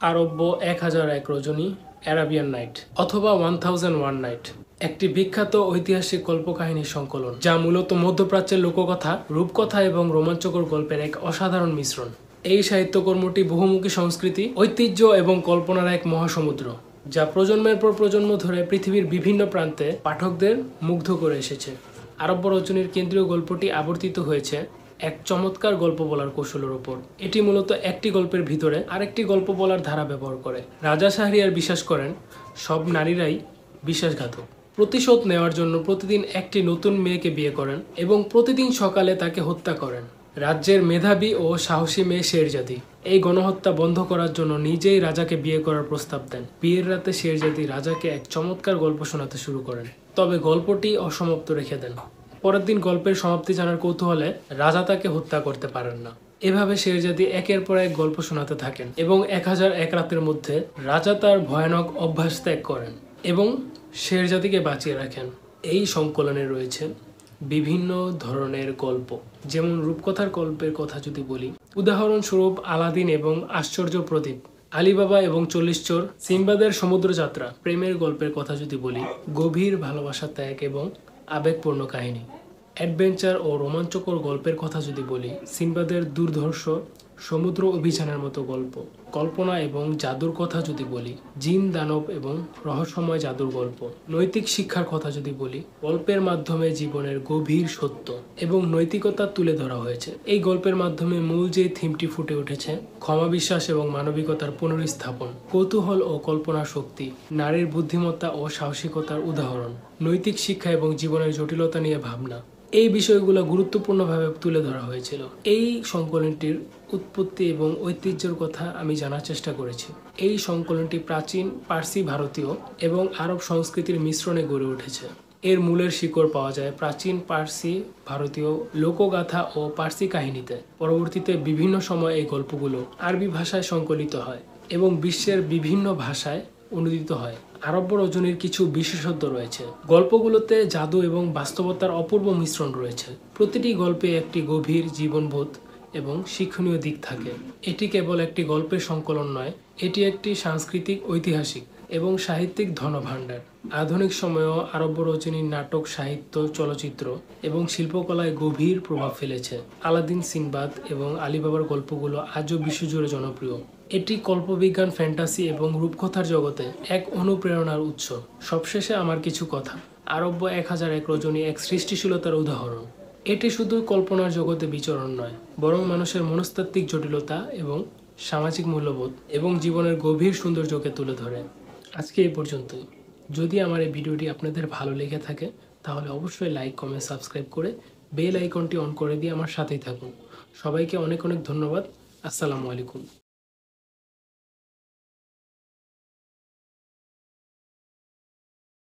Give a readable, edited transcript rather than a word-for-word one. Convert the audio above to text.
আরব্য 1001 রজনী, Arabian night অথবা 1001 night একটি বিখ্যাত ঐতিহাসিক কল্পকাহিনী সংকলন যা মূলত মধ্যপ্রাচ্যের লোককথা, রূপকথা এবং রোমাঞ্চকর গল্পের এক অসাধারণ মিশ্রণ। এই সাহিত্যকর্মটি বহুমুখী সংস্কৃতি, ঐতিহ্য এবং কল্পনার এক মহাসমুদ্র যা প্রজন্মের পর প্রজন্ম ধরে পৃথিবীর বিভিন্ন প্রান্তে পাঠকদের মুগ্ধ করে এসেছে। আরব্য রজনীর কেন্দ্রীয় গল্পটি আবর্তিত হয়েছে এক চমৎকার গল্প বলার কৌশলের উপর। এটি মূলত একটি গল্পের ভিতরে আরেকটি গল্প বলার ধারা ব্যবহার করে। রাজা শাহরিয়ার বিশ্বাস করেন সব নারীরাই বিশ্বাসঘাতক। প্রতিশোধ নেওয়ার জন্য প্রতিদিন একটি নতুন মেয়েকে বিয়ে করেন এবং প্রতিদিন সকালে তাকে হত্যা করেন। রাজ্যের মেধাবী ও সাহসী মেয়ে শেরজাদি এই গণহত্যা বন্ধ করার জন্য নিজেই রাজাকে বিয়ে করার প্রস্তাব দেন। বিয়ের রাতে শেরজাদি রাজাকে এক চমৎকার গল্প শোনাতে শুরু করেন, তবে গল্পটি অসমাপ্ত রেখে দেন। পরের দিন গল্পের সমাপ্তি জানার কৌতূহলে রাজা তাকে হত্যা করতে পারেন না। এভাবে শেরজাদি একের পর এক গল্প শোনাতে থাকেন এবং 1001 রাতের মধ্যে রাজা তার ভয়ানক অভ্যাস ত্যাগ করেন এবং শেরজাদিকে বাঁচিয়ে রাখেন। এই সংকলনে রয়েছে বিভিন্ন ধরনের গল্প, যেমন রূপকথার গল্পের কথা যদি বলি, উদাহরণস্বরূপ আলাদিন এবং আশ্চর্য প্রদীপ, আলিবাবা এবং 40 চোর, সিম্বাদের সমুদ্র যাত্রা, প্রেমের গল্পের কথা যদি বলি, গভীর ভালোবাসা, ত্যাগ এবং আবেগপূর্ণ কাহিনী, অ্যাডভেঞ্চার ও রোমাঞ্চকর গল্পের কথা যদি বলি, সিম্বাদের দুর্ধর্ষ সমুদ্র অভিযানের মতো গল্প, কল্পনা এবং জাদুর কথা যদি বলি, জিন দানব এবং রহস্যময় জাদুর গল্প, নৈতিক শিক্ষার কথা যদি বলি, গল্পের মাধ্যমে জীবনের গভীর সত্য এবং নৈতিকতা তুলে ধরা হয়েছে। এই গল্পের মাধ্যমে মূল যে থিমটি ফুটে উঠেছে, ক্ষমা, বিশ্বাস এবং মানবিকতার পুনরুস্থাপন, কৌতূহল ও কল্পনা শক্তি, নারীর বুদ্ধিমত্তা ও সাহসিকতার উদাহরণ, নৈতিক শিক্ষা এবং জীবনের জটিলতা নিয়ে ভাবনা, এই বিষয়গুলো গুরুত্বপূর্ণভাবে তুলে ধরা হয়েছিল। এই সংকলনটির উৎপত্তি এবং ঐতিহ্যের কথা আমি জানার চেষ্টা করেছি। এই সংকলনটি প্রাচীন পার্সি, ভারতীয় এবং আরব সংস্কৃতির মিশ্রণে গড়ে উঠেছে। এর মূলের শিকড় পাওয়া যায় প্রাচীন পার্সি, ভারতীয় লোকগাথা ও পার্সি কাহিনীতে। পরবর্তীতে বিভিন্ন সময় এই গল্পগুলো আরবি ভাষায় সংকলিত হয় এবং বিশ্বের বিভিন্ন ভাষায় অনুদিত হয়। আরব্য রজনীর কিছু বিশেষত্ব রয়েছে। গল্পগুলোতে জাদু এবং বাস্তবতার অপূর্ব মিশ্রণ রয়েছে। প্রতিটি গল্পে একটি গভীর জীবনবোধ এবং শিক্ষণীয় দিক থাকে। এটি কেবল একটি গল্পের সংকলন নয়, এটি একটি সাংস্কৃতিক, ঐতিহাসিক এবং সাহিত্যিক ধনভাণ্ডার। আধুনিক সময়েও আরব্য রজনীর নাটক, সাহিত্য, চলচ্চিত্র এবং শিল্পকলায় গভীর প্রভাব ফেলেছে। আলাদিন, সিনবাদ এবং আলিবাবার গল্পগুলো আজও বিশ্বজুড়ে জনপ্রিয়। এটি কল্পবিজ্ঞান, ফ্যান্টাসি এবং রূপকথার জগতে এক অনুপ্রেরণার উৎস। সবশেষে আমার কিছু কথা। আরব্য 1001 রজনী এক সৃষ্টিশীলতার উদাহরণ। এটি শুধু কল্পনার জগতে বিচরণ নয়, বরং মানুষের মনস্তাত্ত্বিক জটিলতা এবং সামাজিক মূল্যবোধ এবং জীবনের গভীর সৌন্দর্যকে তুলে ধরে। আজকে এই পর্যন্তই। যদি আমার এই ভিডিওটি আপনাদের ভালো লেগে থাকে তাহলে অবশ্যই লাইক, কমেন্ট, সাবস্ক্রাইব করে বেল আইকনটি অন করে দিয়ে আমার সাথেই থাকুন। সবাইকে অনেক অনেক ধন্যবাদ। আসসালামু আলাইকুম।